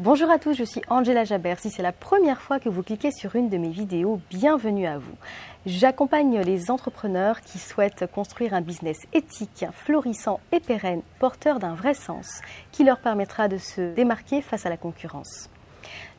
Bonjour à tous, je suis Angela Jaber. Si c'est la première fois que vous cliquez sur une de mes vidéos, bienvenue à vous. J'accompagne les entrepreneurs qui souhaitent construire un business éthique, florissant et pérenne, porteur d'un vrai sens, qui leur permettra de se démarquer face à la concurrence.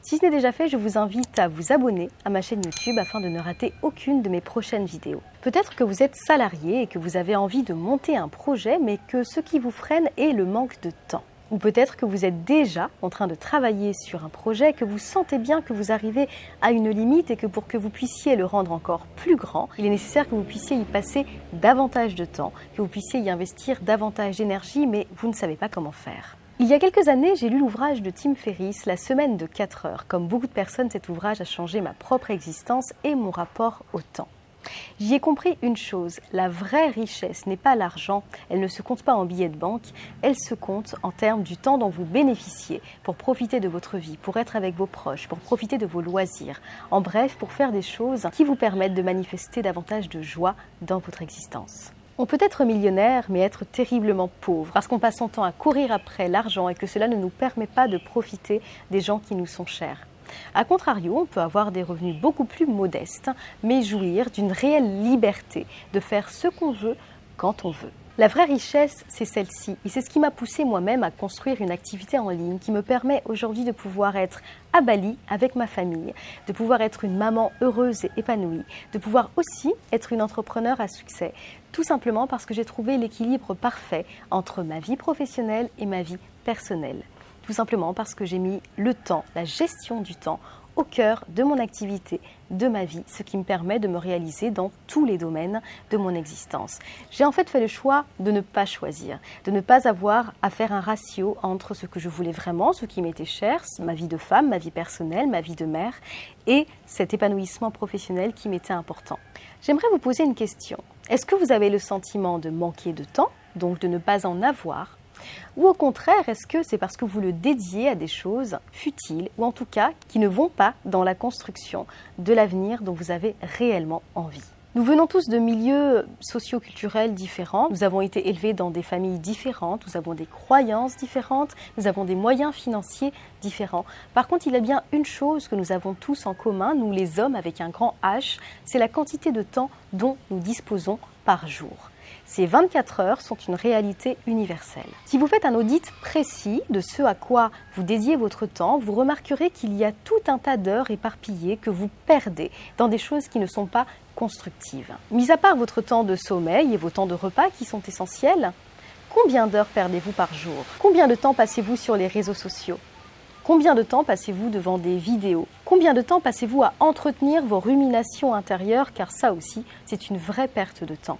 Si ce n'est déjà fait, je vous invite à vous abonner à ma chaîne YouTube afin de ne rater aucune de mes prochaines vidéos. Peut-être que vous êtes salarié et que vous avez envie de monter un projet, mais que ce qui vous freine est le manque de temps. Ou peut-être que vous êtes déjà en train de travailler sur un projet, que vous sentez bien que vous arrivez à une limite et que pour que vous puissiez le rendre encore plus grand, il est nécessaire que vous puissiez y passer davantage de temps, que vous puissiez y investir davantage d'énergie, mais vous ne savez pas comment faire. Il y a quelques années, j'ai lu l'ouvrage de Tim Ferriss, La semaine de 4 heures. Comme beaucoup de personnes, cet ouvrage a changé ma propre existence et mon rapport au temps. J'y ai compris une chose, la vraie richesse n'est pas l'argent, elle ne se compte pas en billets de banque, elle se compte en termes du temps dont vous bénéficiez pour profiter de votre vie, pour être avec vos proches, pour profiter de vos loisirs, en bref, pour faire des choses qui vous permettent de manifester davantage de joie dans votre existence. On peut être millionnaire, mais être terriblement pauvre, parce qu'on passe son temps à courir après l'argent et que cela ne nous permet pas de profiter des gens qui nous sont chers. A contrario, on peut avoir des revenus beaucoup plus modestes, mais jouir d'une réelle liberté de faire ce qu'on veut quand on veut. La vraie richesse, c'est celle-ci, et c'est ce qui m'a poussé moi-même à construire une activité en ligne qui me permet aujourd'hui de pouvoir être à Bali avec ma famille, de pouvoir être une maman heureuse et épanouie, de pouvoir aussi être une entrepreneure à succès, tout simplement parce que j'ai trouvé l'équilibre parfait entre ma vie professionnelle et ma vie personnelle. Tout simplement parce que j'ai mis le temps, la gestion du temps, au cœur de mon activité, de ma vie, ce qui me permet de me réaliser dans tous les domaines de mon existence. J'ai en fait fait le choix de ne pas choisir, de ne pas avoir à faire un ratio entre ce que je voulais vraiment, ce qui m'était cher, ma vie de femme, ma vie personnelle, ma vie de mère, et cet épanouissement professionnel qui m'était important. J'aimerais vous poser une question. Est-ce que vous avez le sentiment de manquer de temps, donc de ne pas en avoir ? Ou au contraire, est-ce que c'est parce que vous le dédiez à des choses futiles ou en tout cas qui ne vont pas dans la construction de l'avenir dont vous avez réellement envie ? Nous venons tous de milieux socio-culturels différents, nous avons été élevés dans des familles différentes, nous avons des croyances différentes, nous avons des moyens financiers différents. Par contre, il y a bien une chose que nous avons tous en commun, nous les hommes avec un grand H, c'est la quantité de temps dont nous disposons par jour. Ces 24 heures sont une réalité universelle. Si vous faites un audit précis de ce à quoi vous dédiez votre temps, vous remarquerez qu'il y a tout un tas d'heures éparpillées que vous perdez dans des choses qui ne sont pas constructives. Mis à part votre temps de sommeil et vos temps de repas qui sont essentiels, combien d'heures perdez-vous par jour ? Combien de temps passez-vous sur les réseaux sociaux ? Combien de temps passez-vous devant des vidéos ? Combien de temps passez-vous à entretenir vos ruminations intérieures ? Car ça aussi, c'est une vraie perte de temps.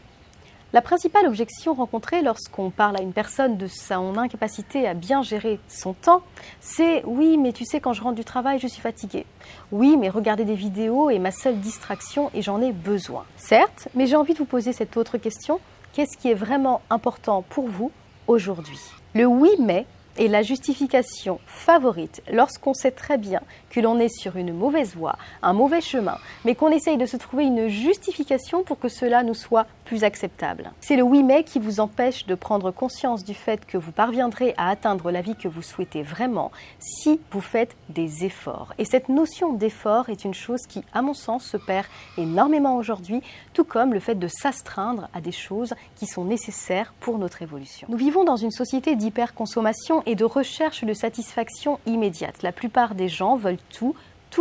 La principale objection rencontrée lorsqu'on parle à une personne de son incapacité à bien gérer son temps, c'est « oui, mais tu sais, quand je rentre du travail, je suis fatiguée. Oui, mais regarder des vidéos est ma seule distraction et j'en ai besoin. » Certes, mais j'ai envie de vous poser cette autre question. Qu'est-ce qui est vraiment important pour vous aujourd'hui ? Le « oui, mais » est la justification favorite lorsqu'on sait très bien que l'on est sur une mauvaise voie, un mauvais chemin, mais qu'on essaye de se trouver une justification pour que cela nous soit plus acceptable. C'est le oui mais qui vous empêche de prendre conscience du fait que vous parviendrez à atteindre la vie que vous souhaitez vraiment si vous faites des efforts. Et cette notion d'effort est une chose qui, à mon sens, se perd énormément aujourd'hui, tout comme le fait de s'astreindre à des choses qui sont nécessaires pour notre évolution. Nous vivons dans une société d'hyperconsommation et de recherche de satisfaction immédiate. La plupart des gens veulent tout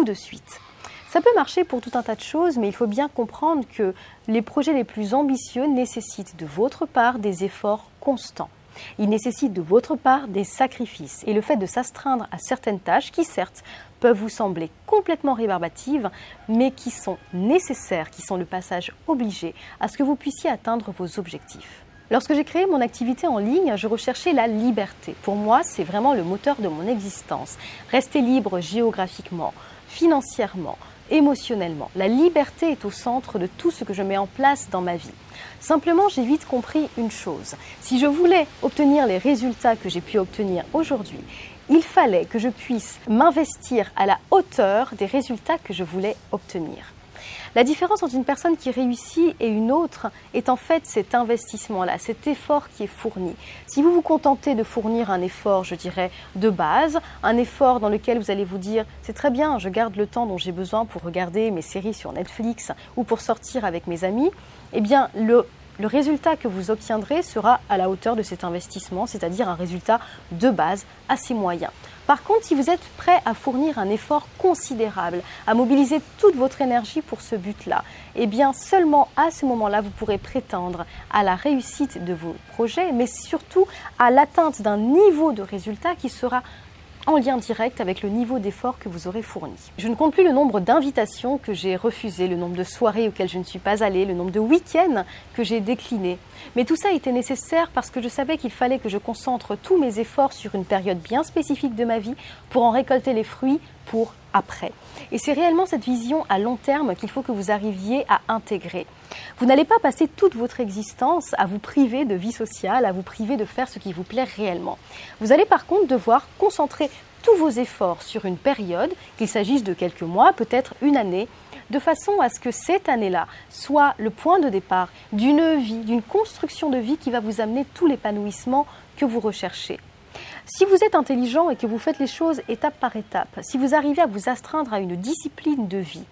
de suite. Ça peut marcher pour tout un tas de choses, mais il faut bien comprendre que les projets les plus ambitieux nécessitent de votre part des efforts constants. Ils nécessitent de votre part des sacrifices. Et le fait de s'astreindre à certaines tâches qui, certes, peuvent vous sembler complètement rébarbatives, mais qui sont nécessaires, qui sont le passage obligé à ce que vous puissiez atteindre vos objectifs. Lorsque j'ai créé mon activité en ligne, je recherchais la liberté. Pour moi, c'est vraiment le moteur de mon existence. Rester libre géographiquement, financièrement, émotionnellement. La liberté est au centre de tout ce que je mets en place dans ma vie. Simplement, j'ai vite compris une chose. Si je voulais obtenir les résultats que j'ai pu obtenir aujourd'hui, il fallait que je puisse m'investir à la hauteur des résultats que je voulais obtenir. La différence entre une personne qui réussit et une autre est en fait cet investissement-là, cet effort qui est fourni. Si vous vous contentez de fournir un effort, je dirais, de base, un effort dans lequel vous allez vous dire « c'est très bien, je garde le temps dont j'ai besoin pour regarder mes séries sur Netflix ou pour sortir avec mes amis », eh bien le résultat que vous obtiendrez sera à la hauteur de cet investissement, c'est-à-dire un résultat de base assez moyen. Par contre, si vous êtes prêt à fournir un effort considérable, à mobiliser toute votre énergie pour ce but-là, eh bien seulement à ce moment-là, vous pourrez prétendre à la réussite de vos projets, mais surtout à l'atteinte d'un niveau de résultat qui sera en lien direct avec le niveau d'effort que vous aurez fourni. Je ne compte plus le nombre d'invitations que j'ai refusées, le nombre de soirées auxquelles je ne suis pas allée, le nombre de week-ends que j'ai déclinés. Mais tout ça était nécessaire parce que je savais qu'il fallait que je concentre tous mes efforts sur une période bien spécifique de ma vie pour en récolter les fruits pour après. Et c'est réellement cette vision à long terme qu'il faut que vous arriviez à intégrer. Vous n'allez pas passer toute votre existence à vous priver de vie sociale, à vous priver de faire ce qui vous plaît réellement. Vous allez par contre devoir concentrer tous vos efforts sur une période, qu'il s'agisse de quelques mois, peut-être une année, de façon à ce que cette année-là soit le point de départ d'une vie, d'une construction de vie qui va vous amener tout l'épanouissement que vous recherchez. Si vous êtes intelligent et que vous faites les choses étape par étape, si vous arrivez à vous astreindre à une discipline de vie,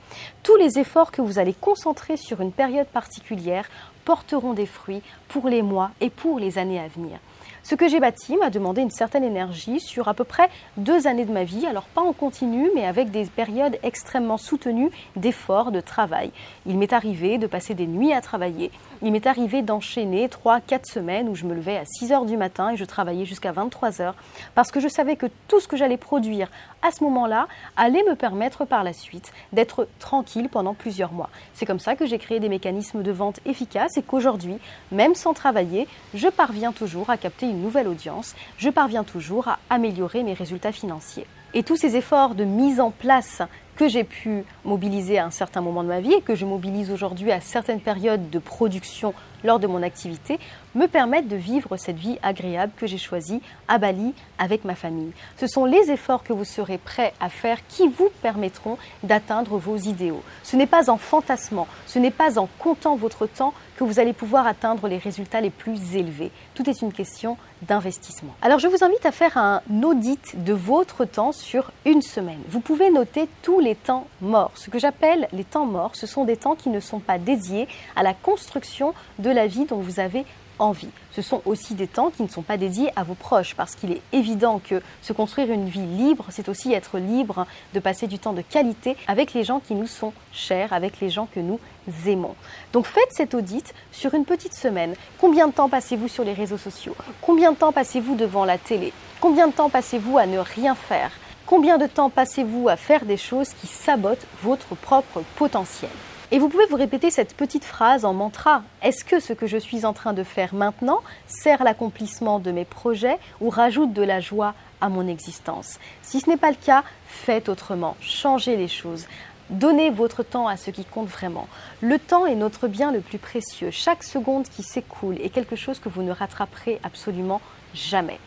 tous les efforts que vous allez concentrer sur une période particulière porteront des fruits pour les mois et pour les années à venir. Ce que j'ai bâti m'a demandé une certaine énergie sur à peu près 2 années de ma vie, alors pas en continu, mais avec des périodes extrêmement soutenues d'efforts, de travail. Il m'est arrivé de passer des nuits à travailler, il m'est arrivé d'enchaîner 3-4 semaines où je me levais à 6 heures du matin et je travaillais jusqu'à 23 heures, parce que je savais que tout ce que j'allais produire à ce moment-là allait me permettre par la suite d'être tranquille pendant plusieurs mois. C'est comme ça que j'ai créé des mécanismes de vente efficaces et qu'aujourd'hui, même sans travailler, je parviens toujours à capter une nouvelle audience, je parviens toujours à améliorer mes résultats financiers. Et tous ces efforts de mise en place que j'ai pu mobiliser à un certain moment de ma vie et que je mobilise aujourd'hui à certaines périodes de production lors de mon activité me permettent de vivre cette vie agréable que j'ai choisie à Bali avec ma famille. Ce sont les efforts que vous serez prêts à faire qui vous permettront d'atteindre vos idéaux. Ce n'est pas en fantasmant, ce n'est pas en comptant votre temps que vous allez pouvoir atteindre les résultats les plus élevés. Tout est une question d'investissement. Alors je vous invite à faire un audit de votre temps sur une semaine. Vous pouvez noter tous les temps morts. Ce que j'appelle les temps morts, ce sont des temps qui ne sont pas dédiés à la construction de la vie dont vous avez envie. Ce sont aussi des temps qui ne sont pas dédiés à vos proches parce qu'il est évident que se construire une vie libre, c'est aussi être libre de passer du temps de qualité avec les gens qui nous sont chers, avec les gens que nous aimons. Donc faites cet audit sur une petite semaine. Combien de temps passez-vous sur les réseaux sociaux? Combien de temps passez-vous devant la télé? Combien de temps passez-vous à ne rien faire? Combien de temps passez-vous à faire des choses qui sabotent votre propre potentiel? Et vous pouvez vous répéter cette petite phrase en mantra. Est-ce que ce que je suis en train de faire maintenant sert l'accomplissement de mes projets ou rajoute de la joie à mon existence? Si ce n'est pas le cas, faites autrement, changez les choses. Donnez votre temps à ce qui compte vraiment. Le temps est notre bien le plus précieux. Chaque seconde qui s'écoule est quelque chose que vous ne rattraperez absolument jamais.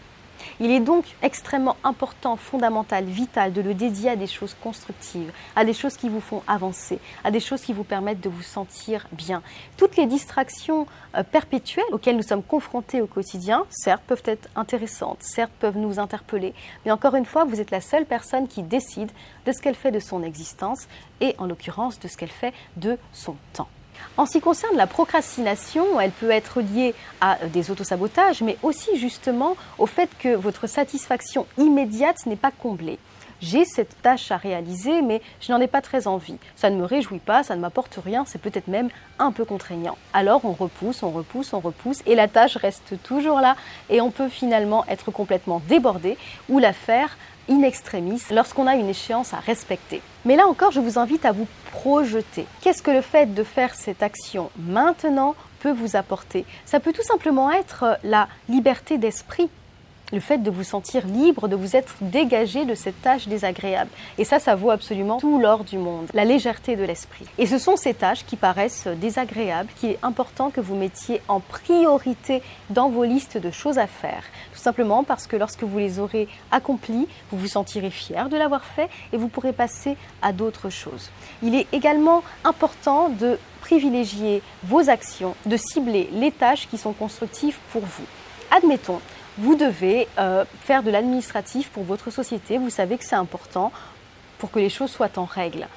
Il est donc extrêmement important, fondamental, vital de le dédier à des choses constructives, à des choses qui vous font avancer, à des choses qui vous permettent de vous sentir bien. Toutes les distractions perpétuelles auxquelles nous sommes confrontés au quotidien, certes, peuvent être intéressantes, certes, peuvent nous interpeller, mais encore une fois, vous êtes la seule personne qui décide de ce qu'elle fait de son existence et, en l'occurrence, de ce qu'elle fait de son temps. En ce qui concerne la procrastination, elle peut être liée à des autosabotages, mais aussi justement au fait que votre satisfaction immédiate n'est pas comblée. J'ai cette tâche à réaliser, mais je n'en ai pas très envie. Ça ne me réjouit pas, ça ne m'apporte rien, c'est peut-être même un peu contraignant. Alors on repousse, et la tâche reste toujours là, et on peut finalement être complètement débordé ou la faire in extremis lorsqu'on a une échéance à respecter. Mais là encore, je vous invite à vous projeter. Qu'est-ce que le fait de faire cette action maintenant peut vous apporter? Ça peut tout simplement être la liberté d'esprit. le fait de vous sentir libre, de vous être dégagé de cette tâche désagréable. Et ça vaut absolument tout l'or du monde, la légèreté de l'esprit. Et ce sont ces tâches qui paraissent désagréables, qu'il est important que vous mettiez en priorité dans vos listes de choses à faire. Tout simplement parce que lorsque vous les aurez accomplies, vous vous sentirez fier de l'avoir fait et vous pourrez passer à d'autres choses. Il est également important de privilégier vos actions, de cibler les tâches qui sont constructives pour vous. Admettons, vous devez faire de l'administratif pour votre société, vous savez que c'est important pour que les choses soient en règle.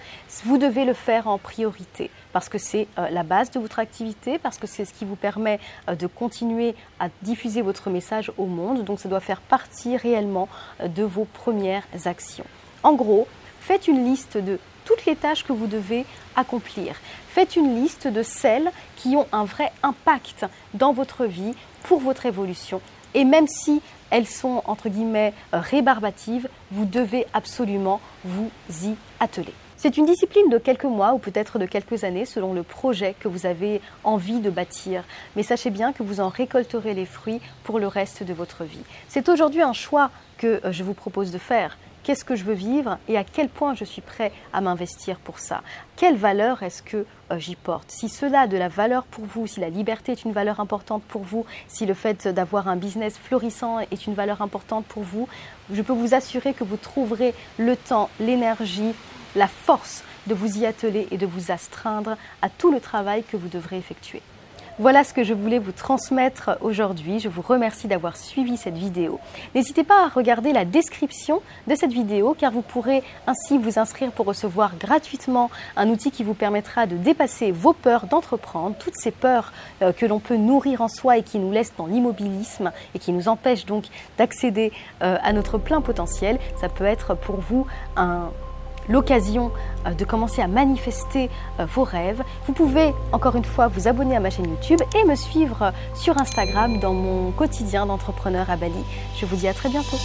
Vous devez le faire en priorité parce que c'est la base de votre activité, parce que c'est ce qui vous permet de continuer à diffuser votre message au monde, donc ça doit faire partie réellement de vos premières actions. En gros, faites une liste de toutes les tâches que vous devez accomplir. Faites une liste de celles qui ont un vrai impact dans votre vie pour votre évolution. Et même si elles sont, entre guillemets, rébarbatives, vous devez absolument vous y atteler. C'est une discipline de quelques mois ou peut-être de quelques années selon le projet que vous avez envie de bâtir. Mais sachez bien que vous en récolterez les fruits pour le reste de votre vie. C'est aujourd'hui un choix que je vous propose de faire. Qu'est-ce que je veux vivre et à quel point je suis prêt à m'investir pour ça? Quelle valeur est-ce que j'y porte? Si cela a de la valeur pour vous, si la liberté est une valeur importante pour vous, si le fait d'avoir un business florissant est une valeur importante pour vous, je peux vous assurer que vous trouverez le temps, l'énergie, la force de vous y atteler et de vous astreindre à tout le travail que vous devrez effectuer. Voilà ce que je voulais vous transmettre aujourd'hui. Je vous remercie d'avoir suivi cette vidéo. N'hésitez pas à regarder la description de cette vidéo car vous pourrez ainsi vous inscrire pour recevoir gratuitement un outil qui vous permettra de dépasser vos peurs d'entreprendre, toutes ces peurs que l'on peut nourrir en soi et qui nous laissent dans l'immobilisme et qui nous empêchent donc d'accéder à notre plein potentiel. Ça peut être pour vous l'occasion de commencer à manifester vos rêves. Vous pouvez encore une fois vous abonner à ma chaîne YouTube et me suivre sur Instagram dans mon quotidien d'entrepreneur à Bali. Je vous dis à très bientôt.